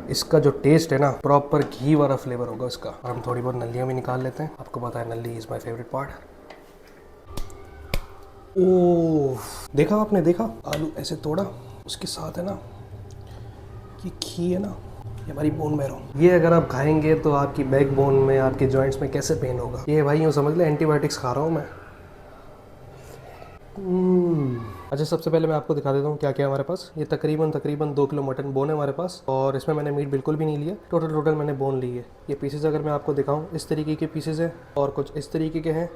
इसका जो टेस्ट है ना, प्रॉपर घी वाला फ्लेवर होगा इसका। और हम थोड़ी बहुत नलियाँ भी निकाल लेते हैं। आपको पता है नली इज़ माय फेवरेट पार्ट। ओह, देखा आपने, देखा आलू ऐसे तोड़ा, उसके साथ है ना ये घी है ना, ये हमारी बोन मैरो, ये अगर आप खाएंगे तो आपकी बैक बोन में, आपके जॉइंट्स में कैसे पेन होगा। ये भाई यूँ समझ ले एंटीबायोटिक्स खा रहा हूँ मैं। अच्छा, सबसे पहले मैं आपको दिखा देता हूँ क्या क्या है हमारे पास। ये तकरीबन 2 किलो मटन बोन है हमारे पास, और इसमें मैंने मीट बिल्कुल भी नहीं लिया। टोटल मैंने बोन ली है। ये पीसेज अगर मैं आपको दिखाऊँ, इस तरीके के पीसेज हैं और कुछ इस तरीके के हैं।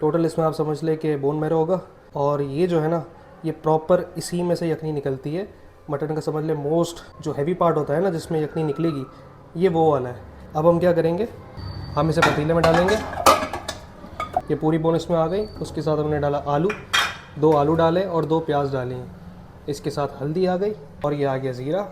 टोटल इसमें आप समझ ले कि बोन मैरो होगा। और ये जो है ना, ये प्रॉपर इसी में से यखनी निकलती है मटन का। समझ ले मोस्ट जो हैवी पार्ट होता है ना, जिसमें यखनी निकलेगी, ये वो वाला है। अब हम क्या करेंगे, हम इसे पतीले में डालेंगे। ये पूरी बोन इसमें आ गई। उसके साथ हमने डाला आलू, 2 आलू डाले और 2 प्याज डाली। इसके साथ हल्दी आ गई, और ये आ गया ज़ीरा,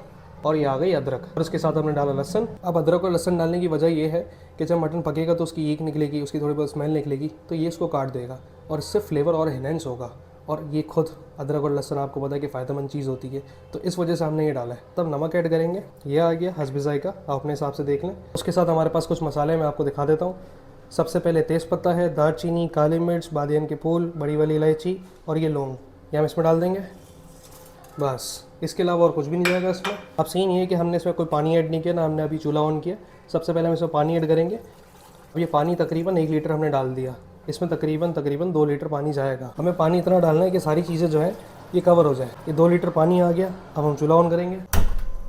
और ये आ गई अदरक, और उसके साथ हमने डाला लहसन। अब अदरक और लहसन डालने की वजह ये है कि जब मटन पकेगा तो उसकी ईख निकलेगी, उसकी थोड़ी बहुत स्मेल निकलेगी, तो ये इसको काट देगा और इससे फ्लेवर और इन्हेंस होगा। और ये खुद अदरक और लहसन आपको पता है कि फ़ायदेमंद चीज़ होती है, तो इस वजह से हमने ये डाला है। तब नमक ऐड करेंगे, ये आ गया हस्बे ज़ायक़ा, आप अपने हिसाब से देख लें। उसके साथ हमारे पास कुछ मसाले मैं आपको दिखा देता हूँ। सबसे पहले तेज़पत्ता है, दालचीनी, काली मिर्च, बादियान के फूल, बड़ी वाली इलायची, और ये लौंग, ये हम इसमें डाल देंगे। बस इसके अलावा और कुछ भी नहीं जाएगा इसमें। अब सीन ये है कि हमने इसमें कोई पानी ऐड नहीं किया ना, हमने अभी चूल्हा ऑन किया। सबसे पहले हम इसमें पानी ऐड करेंगे। अब ये पानी तकरीबन 1 लीटर हमने डाल दिया। इसमें तकरीबन 2 लीटर पानी जाएगा। हमें पानी इतना डालना है कि सारी चीज़ें जो है ये कवर हो जाए। ये 2 लीटर पानी आ गया। अब हम चूल्हा ऑन करेंगे।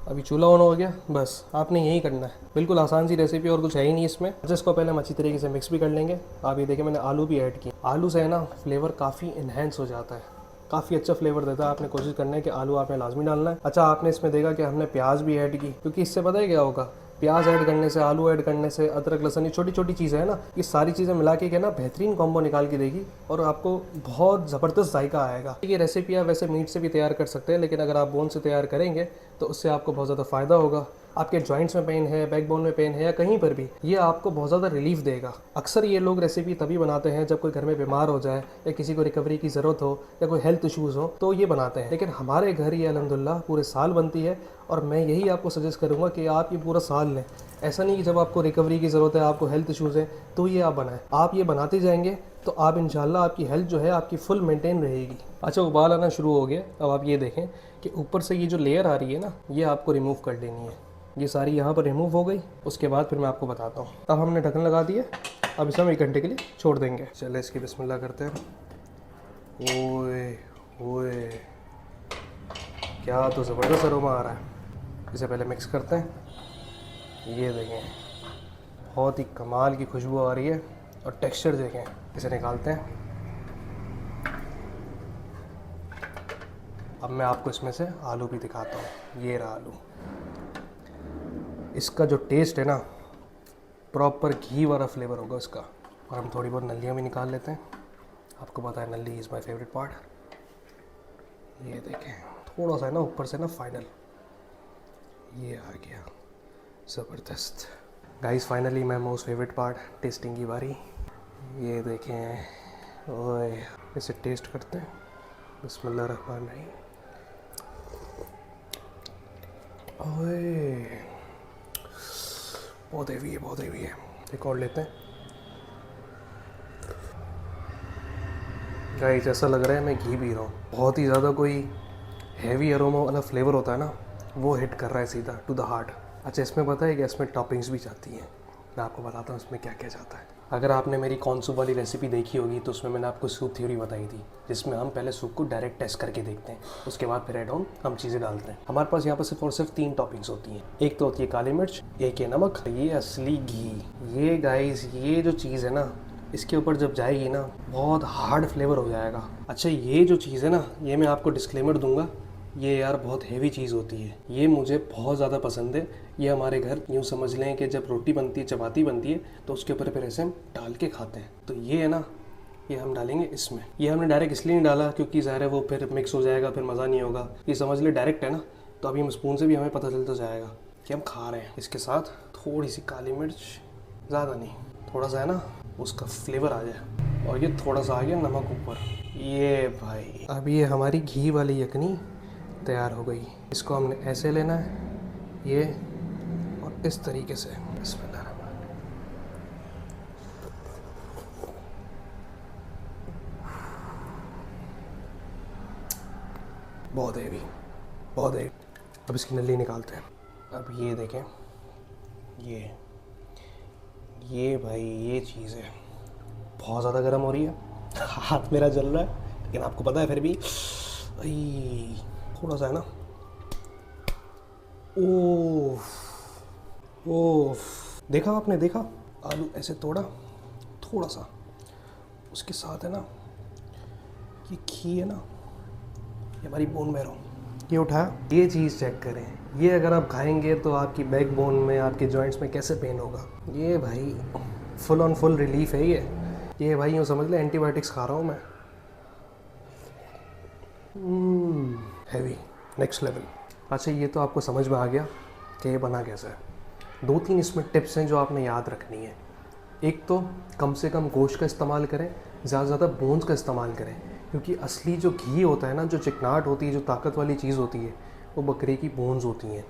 अभी चूल्हा ऑन हो गया। बस आपने यही करना है, बिल्कुल आसान सी रेसिपी, और कुछ है ही नहीं इसमें। जिसको पहले हम अच्छी तरीके से मिक्स भी कर लेंगे। आप ये देखें, मैंने आलू भी ऐड किए। आलू से है ना फ्लेवर काफ़ी इन्हेंस हो जाता है, काफ़ी अच्छा फ्लेवर देता है। आपने कोशिश करना है कि आलू आपने लाजमी डालना है। अच्छा, आपने इसमें देखा कि हमने प्याज भी ऐड की, क्योंकि इससे पता है क्या होगा, प्याज ऐड करने से, आलू ऐड करने से, अदरक लहसुन, ये छोटी छोटी चीज़ें हैं ना, ये सारी चीज़ें मिला के ना बेहतरीन कॉम्बो निकाल के देगी, और आपको बहुत ज़बरदस्त जायका आएगा। ये रेसिपी आप वैसे मीट से भी तैयार कर सकते हैं, लेकिन अगर आप बोन से तैयार करेंगे तो उससे आपको बहुत ज़्यादा फ़ायदा होगा। आपके जॉइंट्स में पेन है, बैकबोन में पेन है, या कहीं पर भी, ये आपको बहुत ज़्यादा रिलीफ देगा। अक्सर ये लोग रेसिपी तभी बनाते हैं जब कोई घर में बीमार हो जाए, या किसी को रिकवरी की ज़रूरत हो, या कोई हेल्थ इश्यूज़ हो, तो ये बनाते हैं। लेकिन हमारे घर ये अल्हम्दुलिल्लाह पूरे साल बनती है, और मैं यही आपको सजेस्ट करूँगा कि आप ये पूरा साल लें। ऐसा नहीं कि जब आपको रिकवरी की ज़रूरत है, आपको हेल्थ इश्यूज़ हैं, तो ये आप बनाएं। आप ये बनाते जाएंगे तो आप इंशाल्लाह आपकी हेल्थ जो है आपकी फुल मेंटेन रहेगी। अच्छा, उबाल आना शुरू हो गया। अब आप ये देखें कि ऊपर से ये जो लेयर आ रही है ना, ये आपको रिमूव कर लेनी है। ये सारी यहाँ पर रिमूव हो गई। उसके बाद फिर मैं आपको बताता हूँ। अब हमने ढक्कन लगा दिया। अब इसे हम 1 घंटे के लिए छोड़ देंगे। चले इसकी बिस्मिल्लाह करते हैं। ओए ओए, क्या तो ज़बरदस्त अरोमा आ रहा है। इसे पहले मिक्स करते हैं। ये देखें, बहुत ही कमाल की खुशबू आ रही है, और टेक्सचर देखें। इसे निकालते हैं। अब मैं आपको इसमें से आलू भी दिखाता हूँ। ये रहा आलू। इसका जो टेस्ट है ना, प्रॉपर घी वाला फ्लेवर होगा इसका। और हम थोड़ी बहुत नलियाँ भी निकाल लेते हैं। आपको पता है नली इज़ माय फेवरेट पार्ट। ये देखें, थोड़ा सा है ना ऊपर से ना फाइनल, ये आ गया ज़बरदस्त। गाइस, फाइनली मैं मोस्ट फेवरेट पार्ट, टेस्टिंग की बारी। ये देखें, ओए, इसे टेस्ट करते हैं। बिस्मिल्लाह रहमान रहीम। ओए, बहुत हेवी है, बहुत हेवी है। एक और लेते हैं। गाइस, ऐसा लग रहा है मैं घी पी रहा हूँ। बहुत ही ज़्यादा कोई हैवी अरोमा वाला फ्लेवर होता है ना, वो हिट कर रहा है सीधा टू द हार्ट। अच्छा, इसमें पता है कि इसमें टॉपिंग्स भी जाती हैं। मैं आपको बताता हूँ इसमें क्या क्या जाता है। अगर आपने मेरी कॉर्न सूप वाली रेसिपी देखी होगी, तो उसमें मैंने आपको सूप थ्योरी बताई थी, जिसमें हम पहले सूप को डायरेक्ट टेस्ट करके देखते हैं, उसके बाद फिर एड ऑन हम चीज़ें डालते हैं। हमारे पास यहाँ पर सिर्फ और सिर्फ 3 टॉपिंग्स होती हैं। एक तो होती है काली मिर्च, एक है नमक, ये असली घी। ये गाइस, ये जो चीज़ है ना, इसके ऊपर जब जाएगी ना, बहुत हार्ड फ्लेवर हो जाएगा। अच्छा, ये जो चीज़ है ना, ये मैं आपको डिस्क्लेमर दूंगा, ये यार बहुत हेवी चीज़ होती है। ये मुझे बहुत ज़्यादा पसंद है। ये हमारे घर यूँ समझ लें कि जब रोटी बनती है, चपाती बनती है, तो उसके ऊपर फिर ऐसे हम डाल के खाते हैं। तो ये है ना, ये हम डालेंगे इसमें। ये हमने डायरेक्ट इसलिए नहीं डाला क्योंकि ज़ाहिर है वो फिर मिक्स हो जाएगा, फिर मज़ा नहीं होगा। ये समझ ले डायरेक्ट है ना, तो अभी हम स्पून से भी हमें पता चलता जाएगा कि हम खा रहे हैं। इसके साथ थोड़ी सी काली मिर्च, ज़्यादा नहीं, थोड़ा सा है ना, उसका फ्लेवर आ जाए। और ये थोड़ा सा आ गया नमक ऊपर। ये भाई, अब ये हमारी घी वाली यखनी तैयार हो गई। इसको हमने ऐसे लेना है, ये इस तरीके से। बिस्मिल्लाह। बहुत हेवी, बहुत हेवी। अब इसकी नली निकालते हैं। अब ये देखें, ये भाई ये चीज़ है, बहुत ज़्यादा गर्म हो रही है। हाथ मेरा जल रहा है, लेकिन आपको पता है फिर भी थोड़ा सा है ना। ओह ओह, देखा आपने, देखा आलू ऐसे तोड़ा थोड़ा सा, उसके साथ है ना ये घी है ना, ये हमारी बोन मैरो, ये उठाया। ये चीज़ चेक करें, ये अगर आप खाएंगे तो आपकी बैक बोन में, आपके जॉइंट्स में कैसे पेन होगा। ये भाई फुल ऑन फुल रिलीफ है ये भाई यूँ समझ ले एंटीबायोटिक्स खा रहा हूँ मैं। Heavy, next level. अच्छा, ये तो आपको समझ में आ गया कि ये बना कैसे है। 2-3 इसमें टिप्स हैं जो आपने याद रखनी है। एक तो कम से कम गोश्त का इस्तेमाल करें, ज़्यादा से ज़्यादा बोन्स का इस्तेमाल करें, क्योंकि असली जो घी होता है ना, जो चिकनाहट होती है, जो ताकत वाली चीज़ होती है, वो बकरे की बोन्स होती हैं।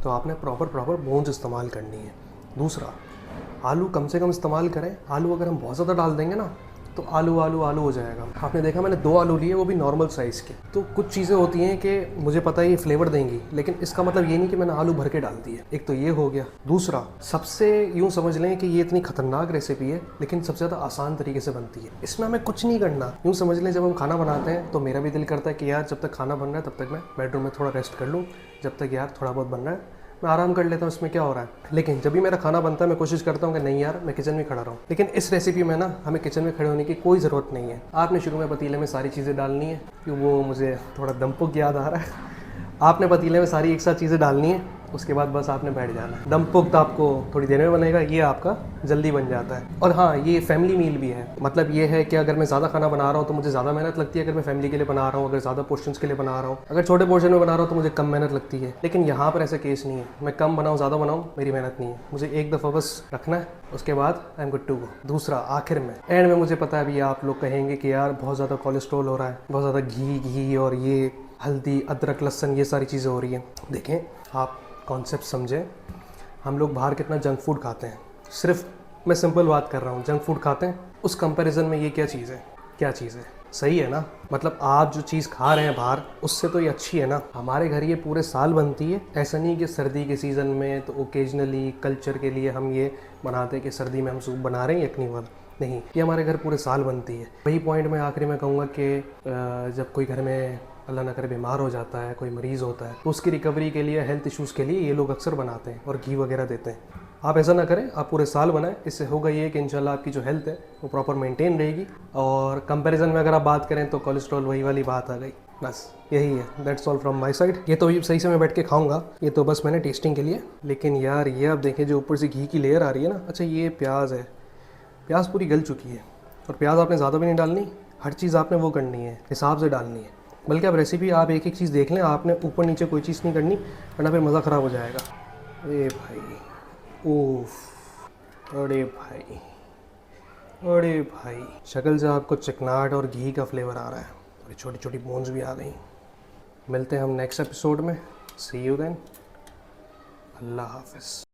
तो आपने प्रॉपर बोन्स इस्तेमाल करनी है। दूसरा, आलू कम से कम इस्तेमाल करें। आलू अगर हम बहुत ज़्यादा डाल देंगे ना तो आलू हो जाएगा। आपने देखा मैंने 2 आलू लिए, वो भी नॉर्मल साइज़ के। तो कुछ चीज़ें होती हैं कि मुझे पता है ये फ्लेवर देंगी, लेकिन इसका मतलब ये नहीं कि मैंने आलू भर के डाल दिए। एक तो ये हो गया। दूसरा, सबसे यूँ समझ लें कि ये इतनी खतरनाक रेसिपी है, लेकिन सबसे ज़्यादा आसान तरीके से बनती है। इसमें हमें कुछ नहीं करना। यूँ समझ लें, जब हम खाना बनाते हैं तो मेरा भी दिल करता है कि यार जब तक खाना बन रहा है तब तक मैं बेडरूम में थोड़ा रेस्ट कर लूँ, जब तक यार थोड़ा बहुत बन रहा है मैं आराम कर लेता हूँ, इसमें क्या हो रहा है। लेकिन जब भी मेरा खाना बनता है मैं कोशिश करता हूँ कि नहीं यार मैं किचन में खड़ा रहूँ। लेकिन इस रेसिपी में ना हमें किचन में खड़े होने की कोई ज़रूरत नहीं है। आपने शुरू में पतीले में सारी चीज़ें डालनी है, क्यों वो मुझे थोड़ा दमपुक याद आ रहा है। आपने पतीले में सारी एक साथ चीज़ें डालनी है, उसके बाद बस आपने बैठ जाना है। दम पुख्त आपको थोड़ी देर में बनेगा, ये आपका जल्दी बन जाता है। और हाँ, ये फैमिली मील भी है। मतलब ये है कि अगर मैं ज़्यादा खाना बना रहा हूँ तो मुझे ज़्यादा मेहनत लगती है। अगर मैं फैमिली के लिए बना रहा हूँ, अगर ज़्यादा पोर्शंस के लिए बना रहा हूँ, अगर छोटे पोर्शन में बना रहा हूँ तो मुझे कम मेहनत लगती है। लेकिन यहाँ पर ऐसा केस नहीं है, मैं कम बनाऊँ ज़्यादा बनाऊँ मेरी मेहनत नहीं है। मुझे एक दफ़ा बस रखना है, उसके बाद I am good to go. दूसरा, आखिर में एंड में मुझे पता है अभी आप लोग कहेंगे कि यार बहुत ज़्यादा कोलेस्ट्रॉल हो रहा है, बहुत ज़्यादा घी और ये हल्दी अदरक लहसुन ये सारी चीज़ें हो रही हैं। देखें, आप कॉन्सेप्ट समझें। हम लोग बाहर कितना जंक फूड खाते हैं, सिर्फ मैं सिंपल बात कर रहा हूँ, जंक फूड खाते हैं। उस कंपैरिजन में ये क्या चीज़ है, सही है ना। मतलब आप जो चीज़ खा रहे हैं बाहर, उससे तो ये अच्छी है ना। हमारे घर ये पूरे साल बनती है। ऐसा नहीं कि सर्दी के सीज़न में तो ओकेजनली कल्चर के लिए हम ये बनाते हैं कि सर्दी में हम सूप बना रहे हैं यखनी वाला, नहीं, ये हमारे घर पूरे साल बनती है। वही पॉइंट मैं आखिरी में कहूँगा कि जब कोई घर में अल्लाह ना करे बीमार हो जाता है, कोई मरीज़ होता है, तो उसकी रिकवरी के लिए, हेल्थ इश्यूज़ के लिए ये लोग अक्सर बनाते हैं और घी वगैरह देते हैं। आप ऐसा ना करें, आप पूरे साल बनाएं। इससे होगा ये कि इंशाल्लाह आपकी जो हेल्थ है वो प्रॉपर मेंटेन रहेगी। और कंपैरिजन में अगर आप बात करें तो कोलेस्ट्रॉल वही वाली बात आ गई। बस यही है, that's all from my side. ये तो सही से मैं बैठ के खाऊंगा, ये तो बस मैंने टेस्टिंग के लिए। लेकिन यार ये आप देखें, जो ऊपर से घी की लेयर आ रही है ना। अच्छा, ये प्याज है, प्याज पूरी गल चुकी है। और प्याज आपने ज़्यादा भी नहीं डालनी, हर चीज़ आपने वो करनी है, हिसाब से डालनी है। बल्कि आप रेसिपी आप एक एक चीज़ देख लें, आपने ऊपर नीचे कोई चीज़ नहीं करनी, वरना फिर मज़ा ख़राब हो जाएगा। अरे भाई, ओफ, अरे भाई, शक्ल से आपको चिकनाहट और घी का फ्लेवर आ रहा है और छोटी छोटी बोन्स भी आ गई। मिलते हैं हम नेक्स्ट एपिसोड में। सी यू देन, अल्लाह हाफिज़।